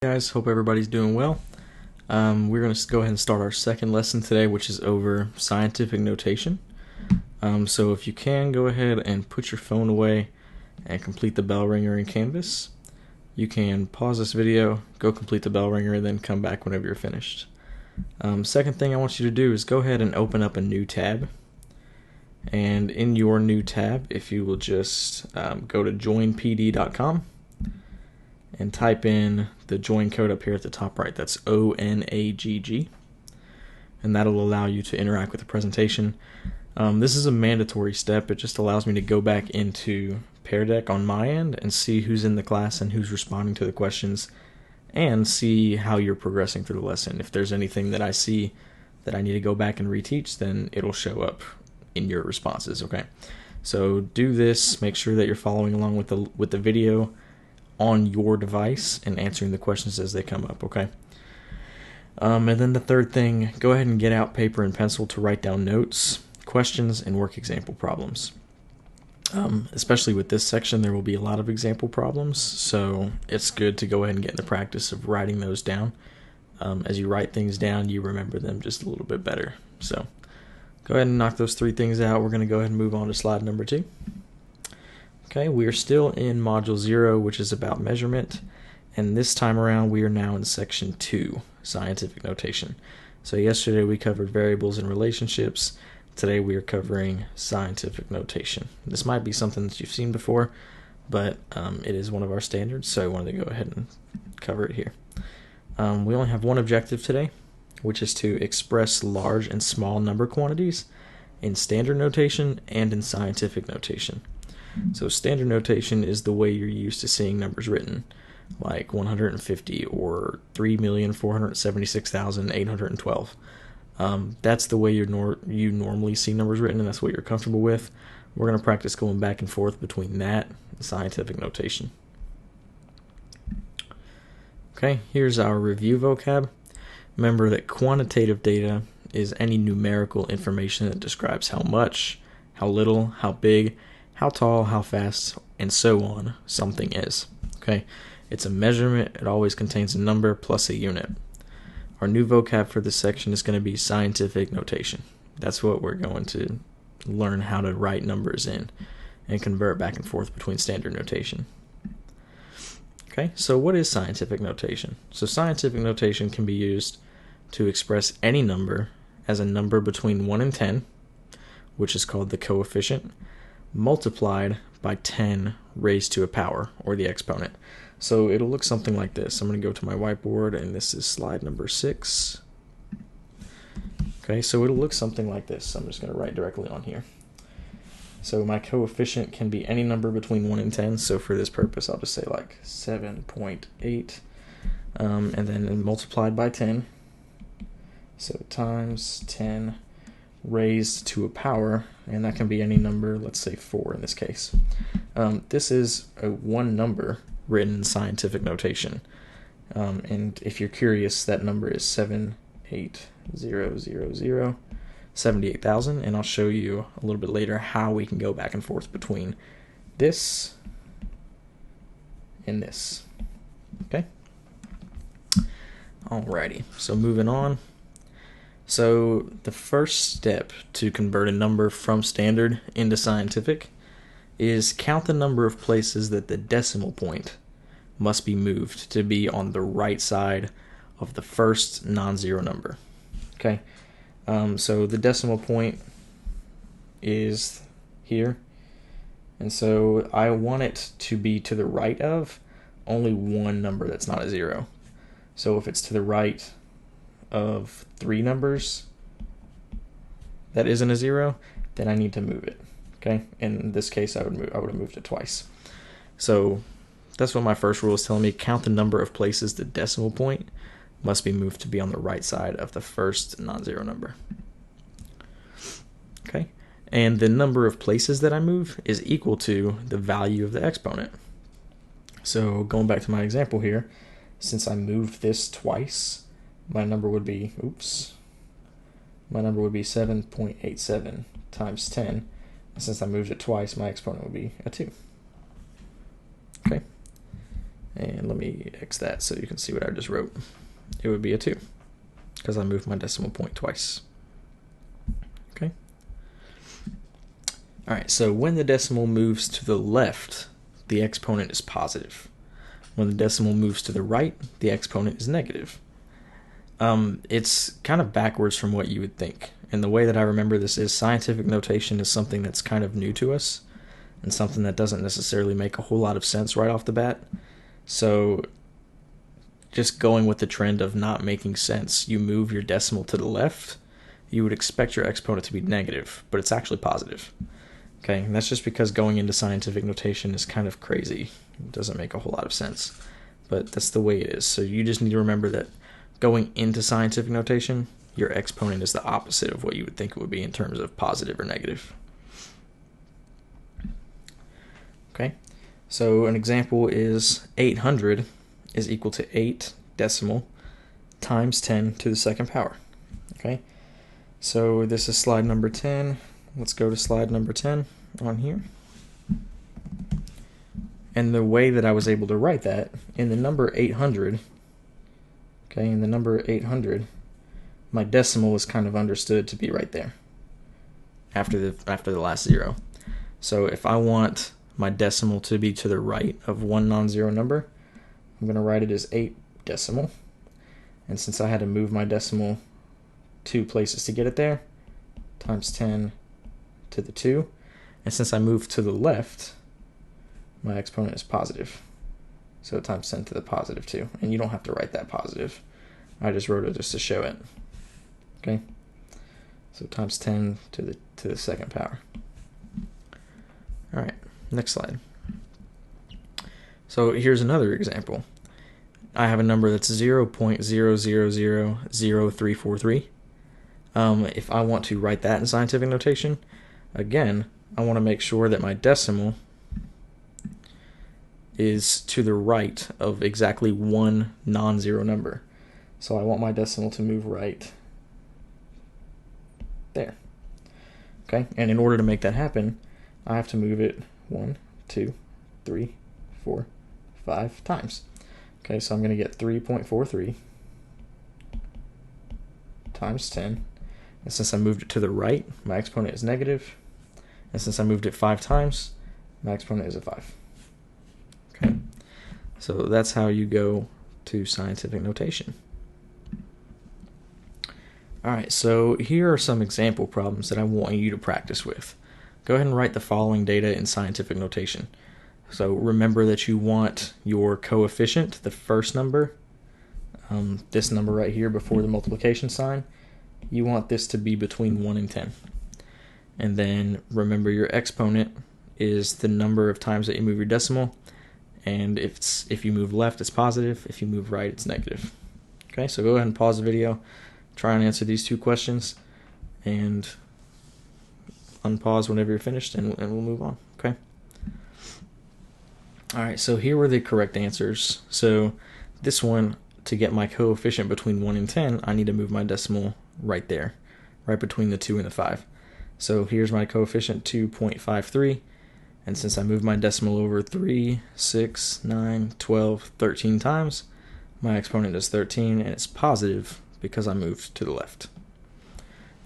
Guys, hope everybody's doing well. We're going to go ahead and start our second lesson today, which is over scientific notation. So if you can, go ahead and put your phone away and complete the bell ringer in Canvas. You can pause this video, go complete the bell ringer, and then come back whenever you're finished. Second thing I want you to do is go ahead and open up a new tab. And in your new tab, if you will just go to joinpd.com and type in the join code up here at the top right. That's ONAGG, and that'll allow you to interact with the presentation. This is a mandatory step. It just allows me to go back into Pear Deck on my end and see who's in the class and who's responding to the questions, and see how you're progressing through the lesson. If there's anything that I see that I need to go back and reteach, then it'll show up in your responses. Okay, so do this. Make sure that you're following along with the video on your device and answering the questions as they come up, okay? And then the third thing, go ahead and get out paper and pencil to write down notes, questions, and work example problems. Especially with this section, there will be a lot of example problems, so it's good to go ahead and get in the practice of writing those down. As you write things down, you remember them just a little bit better. So go ahead and knock those three things out. We're going to go ahead and move on to slide number 2. Okay, we are still in Module 0, which is about measurement, and this time around we are now in Section 2, Scientific Notation. So yesterday we covered variables and relationships. Today we are covering scientific notation. This might be something that you've seen before, but it is one of our standards, so I wanted to go ahead and cover it here. We only have one objective today, which is to express large and small number quantities in standard notation and in scientific notation. So standard notation is the way you're used to seeing numbers written, like 150 or 3,476,812. That's the way you normally see numbers written, and that's what you're comfortable with. We're going to practice going back and forth between that and scientific notation. Okay, here's our review vocab. Remember that quantitative data is any numerical information that describes how much, how little, how big, how tall, how fast, and so on something is. Okay, it's a measurement. It always contains a number plus a unit. Our new vocab for this section is going to be scientific notation. That's what we're going to learn how to write numbers in and convert back and forth between standard notation. Okay, so what is scientific notation? So scientific notation can be used to express any number as a number between 1 and 10, which is called the coefficient, multiplied by 10 raised to a power, or the exponent. So it'll look something like this. I'm going to go to my whiteboard, and this is slide number 6. Okay, so it'll look something like this. I'm just going to write directly on here. So my coefficient can be any number between 1 and 10. So for this purpose, I'll just say like 7.8, and then multiplied by 10. So times 10 raised to a power, and that can be any number, let's say 4 in this case. This is one number written in scientific notation, and if you're curious, that number is 78,000, and I'll show you a little bit later how we can go back and forth between this and this. Okay? Alrighty, so moving on. So the first step to convert a number from standard into scientific is count the number of places that the decimal point must be moved to be on the right side of the first non-zero number. Okay, so the decimal point is here, and so I want it to be to the right of only one number that's not a 0. So if it's to the right of 3 numbers that isn't a 0, then I need to move it. Okay, in this case I would have moved it twice. So that's what my first rule is telling me: count the number of places the decimal point must be moved to be on the right side of the first non-zero number. Okay, and the number of places that I move is equal to the value of the exponent. So going back to my example here, since I moved this twice, my number would be 7.87 times 10. And since I moved it twice, my exponent would be a 2. Okay. And let me X that so you can see what I just wrote. It would be a 2 because I moved my decimal point twice. Okay. All right, so when the decimal moves to the left, the exponent is positive. When the decimal moves to the right, the exponent is negative. It's kind of backwards from what you would think. And the way that I remember this is scientific notation is something that's kind of new to us and something that doesn't necessarily make a whole lot of sense right off the bat. So just going with the trend of not making sense, you move your decimal to the left, you would expect your exponent to be negative, but it's actually positive. Okay, and that's just because going into scientific notation is kind of crazy. It doesn't make a whole lot of sense, but that's the way it is. So you just need to remember that going into scientific notation, your exponent is the opposite of what you would think it would be in terms of positive or negative. Okay, so an example is 800 is equal to 8 decimal times 10 to the second power. Okay, so this is slide number 10. Let's go to slide number 10 on here. And the way that I was able to write that, in the number 800, okay, in the number 800, my decimal is kind of understood to be right there after the last 0. So if I want my decimal to be to the right of one non-zero number, I'm going to write it as 8 decimal. And since I had to move my decimal 2 places to get it there, times 10 to the 2. And since I moved to the left, my exponent is positive. So times 10 to the positive 2. And you don't have to write that positive. I just wrote it just to show it. Okay? So times 10 to the second power. All right, next slide. So here's another example. I have a number that's 0.0000343. If I want to write that in scientific notation, again, I want to make sure that my decimal is to the right of exactly one non-zero number. So I want my decimal to move right there. Okay, and in order to make that happen, I have to move it 1, 2, 3, 4, 5 times. Okay, so I'm going to get 3.43 times 10. And since I moved it to the right, my exponent is negative. And since I moved it 5 times, my exponent is a 5. Okay, so that's how you go to scientific notation. Alright, so here are some example problems that I want you to practice with. Go ahead and write the following data in scientific notation. So remember that you want your coefficient, the first number, this number right here before the multiplication sign, you want this to be between 1 and 10. And then remember your exponent is the number of times that you move your decimal, and if you move left, it's positive. If you move right, it's negative. Okay, so go ahead and pause the video, try and answer these 2 questions, and unpause whenever you're finished, and we'll move on. Okay. Alright, so here were the correct answers. So this one, to get my coefficient between 1 and 10, I need to move my decimal right there, right between the 2 and the 5. So here's my coefficient, 2.53, and since I moved my decimal over 3, 6, 9, 12, 13 times, my exponent is 13, and it's positive because I moved to the left.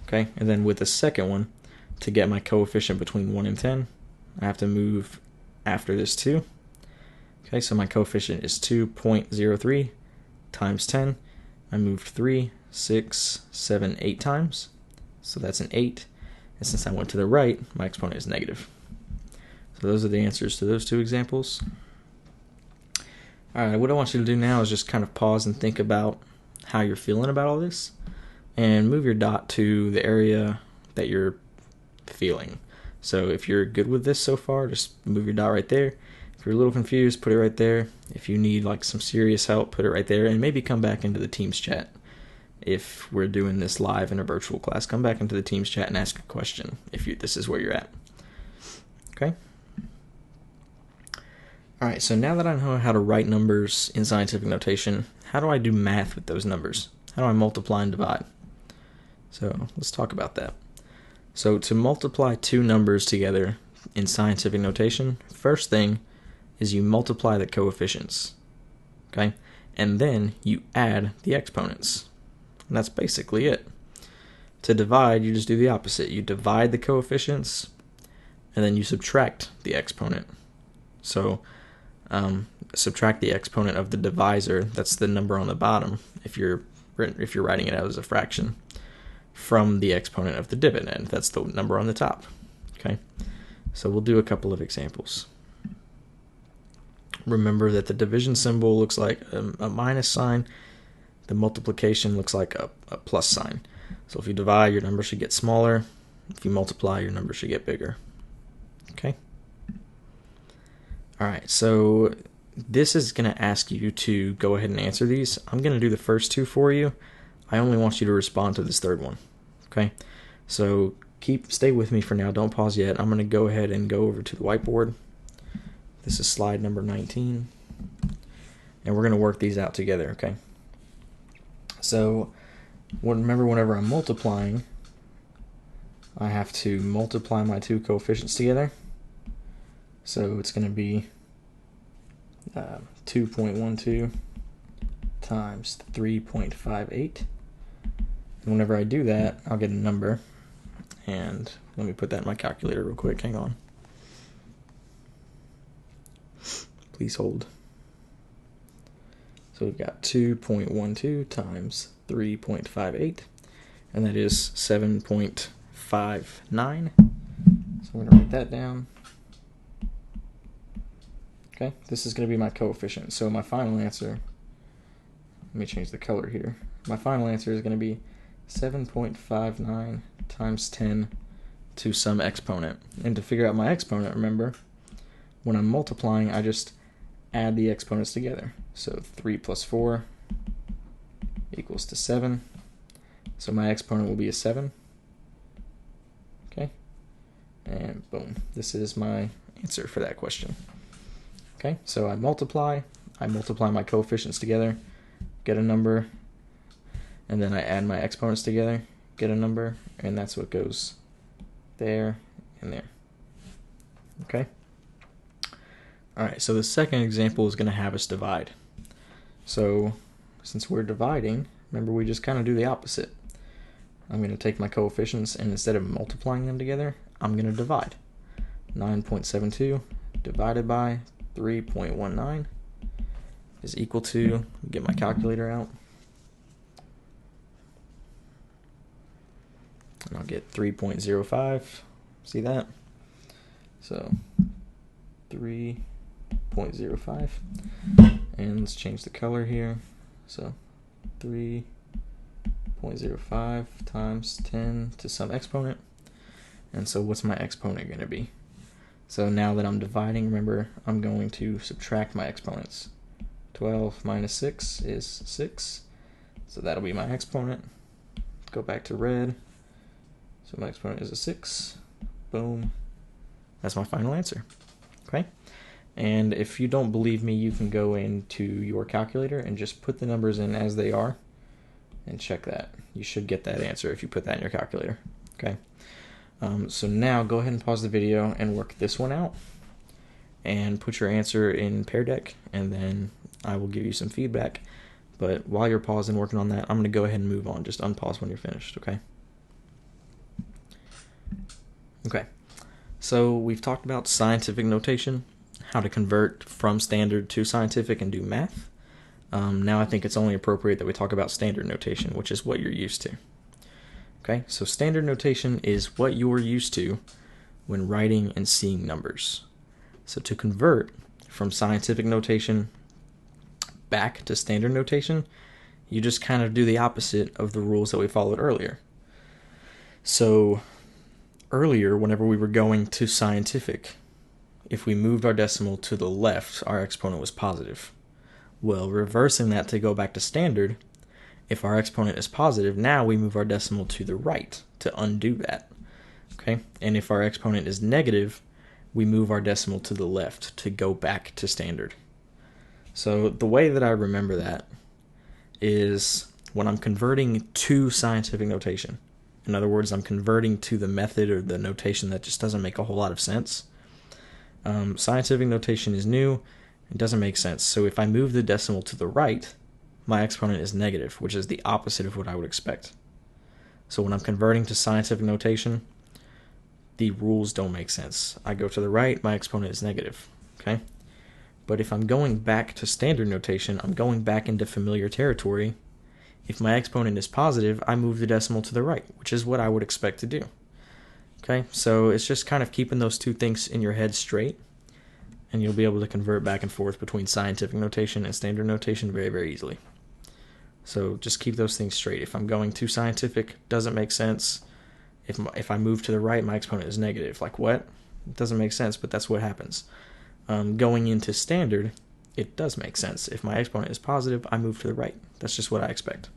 Okay, and then with the second one, to get my coefficient between 1 and 10, I have to move after this 2. Okay, so my coefficient is 2.03 times 10. I moved 3, 6, 7, 8 times. So that's an 8. And since I went to the right, my exponent is negative. So those are the answers to those 2 examples. Alright, what I want you to do now is just kind of pause and think about how you're feeling about all this. And move your dot to the area that you're feeling. So if you're good with this so far, just move your dot right there. If you're a little confused, put it right there. If you need like some serious help, put it right there, and maybe come back into the Teams chat. If we're doing this live in a virtual class, come back into the Teams chat and ask a question if this is where you're at. Okay? Alright, so now that I know how to write numbers in scientific notation, how do I do math with those numbers? How do I multiply and divide? So let's talk about that. So to multiply 2 numbers together, in scientific notation, first thing is you multiply the coefficients. okay? And then you add the exponents. And that's basically it. To divide, you just do the opposite. You divide the coefficients, and then you subtract the exponent. So subtract the exponent of the divisor, that's the number on the bottom, if you're writing it out as a fraction, from the exponent of the dividend, that's the number on the top. Okay, so we'll do a couple of examples. Remember that the division symbol looks like a minus sign. The multiplication looks like a plus sign. So if you divide, your number should get smaller. If you multiply, your number should get bigger. Okay? All right, so this is going to ask you to go ahead and answer these. I'm going to do the first two for you. I only want you to respond to this third one. Okay? So stay with me for now. Don't pause yet. I'm going to go ahead and go over to the whiteboard. This is slide number 19. And we're going to work these out together, okay? So remember, whenever I'm multiplying, I have to multiply my two coefficients together. So it's going to be 2.12 times 3.58. And whenever I do that, I'll get a number. And let me put that in my calculator real quick. Hang on. Please hold. So we've got 2.12 times 3.58, and that is 7.59. So I'm going to write that down. Okay, this is going to be my coefficient. So my final answer, let me change the color here. My final answer is going to be 7.59 times 10 to some exponent. And to figure out my exponent, remember, when I'm multiplying, I just add the exponents together. So 3 plus 4 equals to 7. So my exponent will be a 7. Okay, and boom, this is my answer for that question. Okay, so I multiply my coefficients together, get a number, and then I add my exponents together, get a number, and that's what goes there and there. Okay? Alright, so the second example is going to have us divide. So since we're dividing, remember we just kind of do the opposite. I'm going to take my coefficients, and instead of multiplying them together, I'm going to divide. 9.72 divided by 3.19 is equal to, get my calculator out, and I'll get 3.05. See that? So 3.05, and let's change the color here. So 3.05 times 10 to some exponent. And so what's my exponent going to be? So now that I'm dividing, remember, I'm going to subtract my exponents. 12 minus 6 is 6. So that'll be my exponent. Go back to red. So my exponent is a 6. Boom. That's my final answer. Okay? And if you don't believe me, you can go into your calculator and just put the numbers in as they are and check that. You should get that answer if you put that in your calculator. Okay? So now go ahead and pause the video and work this one out and put your answer in Pear Deck, and then I will give you some feedback. But while you're pausing working on that, I'm going to go ahead and move on. Just unpause when you're finished, okay? Okay, so we've talked about scientific notation, how to convert from standard to scientific and do math. Now I think it's only appropriate that we talk about standard notation, which is what you're used to. Okay, so standard notation is what you're used to when writing and seeing numbers. So to convert from scientific notation back to standard notation, you just kind of do the opposite of the rules that we followed earlier. So earlier, whenever we were going to scientific, if we moved our decimal to the left, our exponent was positive. Well, reversing that to go back to standard, if our exponent is positive, now we move our decimal to the right to undo that. Okay? And if our exponent is negative, we move our decimal to the left to go back to standard. So the way that I remember that is when I'm converting to scientific notation. In other words, I'm converting to the method or the notation that just doesn't make a whole lot of sense. Scientific notation is new, It doesn't make sense. So if I move the decimal to the right, my exponent is negative, which is the opposite of what I would expect. So when I'm converting to scientific notation, the rules don't make sense. I go to the right, my exponent is negative, okay? But if I'm going back to standard notation, I'm going back into familiar territory. If my exponent is positive, I move the decimal to the right, which is what I would expect to do. Okay, so it's just kind of keeping those two things in your head straight, and you'll be able to convert back and forth between scientific notation and standard notation very, very easily. So just keep those things straight. If I'm going too scientific, doesn't make sense. If I move to the right, my exponent is negative. Like what? It doesn't make sense, but that's what happens. Going into standard, it does make sense. If my exponent is positive, I move to the right. That's just what I expect.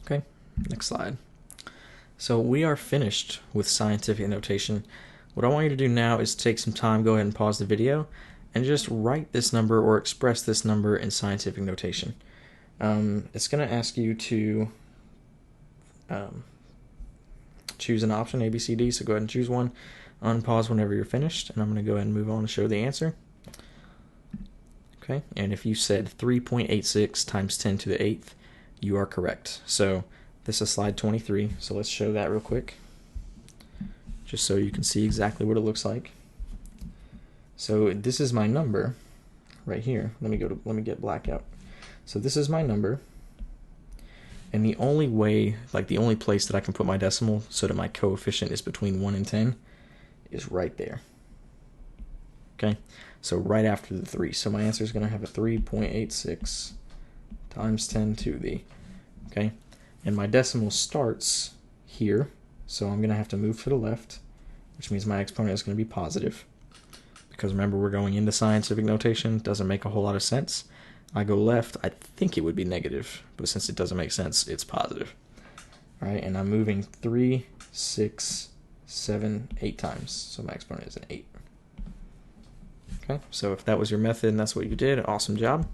Okay, next slide. So we are finished with scientific notation. What I want you to do now is take some time, go ahead and pause the video, and just write this number or express this number in scientific notation. It's going to ask you to choose an option, A, B, C, D, so go ahead and choose one. Unpause whenever you're finished, and I'm going to go ahead and move on to show the answer. Okay, and if you said 3.86 times 10 to the 8th, you are correct. So this is slide 23, so let's show that real quick, just so you can see exactly what it looks like. So this is my number right here. Let me get black out. So this is my number, and the only way, like the only place that I can put my decimal so that my coefficient is between 1 and 10 is right there. Okay, so right after the 3. So my answer is going to have a 3.86 times 10 to the, okay, and my decimal starts here, so I'm going to have to move to the left, which means my exponent is going to be positive, because remember, we're going into scientific notation. Doesn't make a whole lot of sense. I go left, I think it would be negative, but since it doesn't make sense, it's positive. All right, and I'm moving 3, 6, 7, 8 times, so my exponent is an 8. Okay, so if that was your method and that's what you did, awesome job.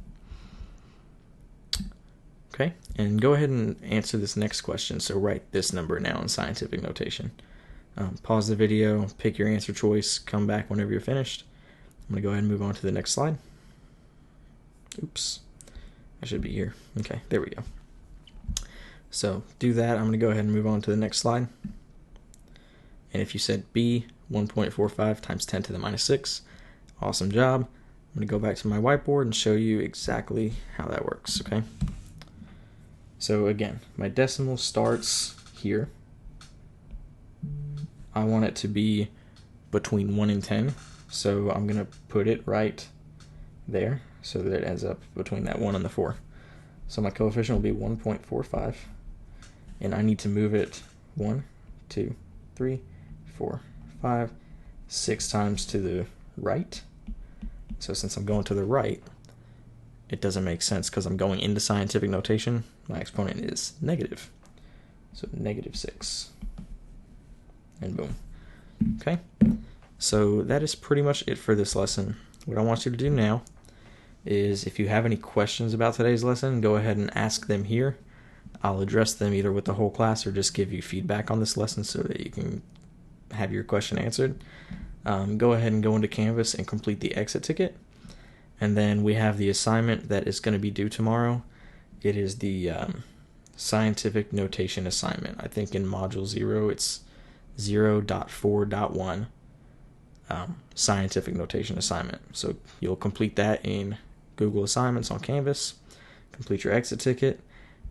Okay, and go ahead and answer this next question. So write this number now in scientific notation. Pause the video, pick your answer choice, come back whenever you're finished. I'm going to go ahead and move on to the next slide. Oops, I should be here. Okay, there we go. So do that. I'm going to go ahead and move on to the next slide. And if you said B, 1.45 times 10 to the minus 6, awesome job. I'm going to go back to my whiteboard and show you exactly how that works, okay? So again, my decimal starts here. I want it to be between 1 and 10, so I'm going to put it right there so that it ends up between that 1 and the 4. So my coefficient will be 1.45, and I need to move it 1, 2, 3, 4, 5, 6 times to the right. So since I'm going to the right, it doesn't make sense because I'm going into scientific notation. My exponent is negative. So negative 6. And boom. Okay. So that is pretty much it for this lesson. What I want you to do now is, if you have any questions about today's lesson, go ahead and ask them here. I'll address them either with the whole class or just give you feedback on this lesson so that you can have your question answered. Go ahead and go into Canvas and complete the exit ticket. And then we have the assignment that is going to be due tomorrow. It is the scientific notation assignment. I think in Module 0 it's 0.4.1 scientific notation assignment. So you'll complete that in Google Assignments on Canvas, complete your exit ticket,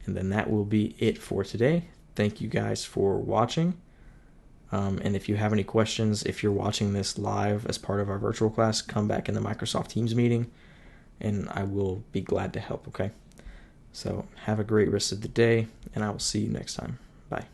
and then that will be it for today. Thank you guys for watching. And if you have any questions, if you're watching this live as part of our virtual class, come back in the Microsoft Teams meeting, and I will be glad to help, okay? So have a great rest of the day, and I will see you next time. Bye.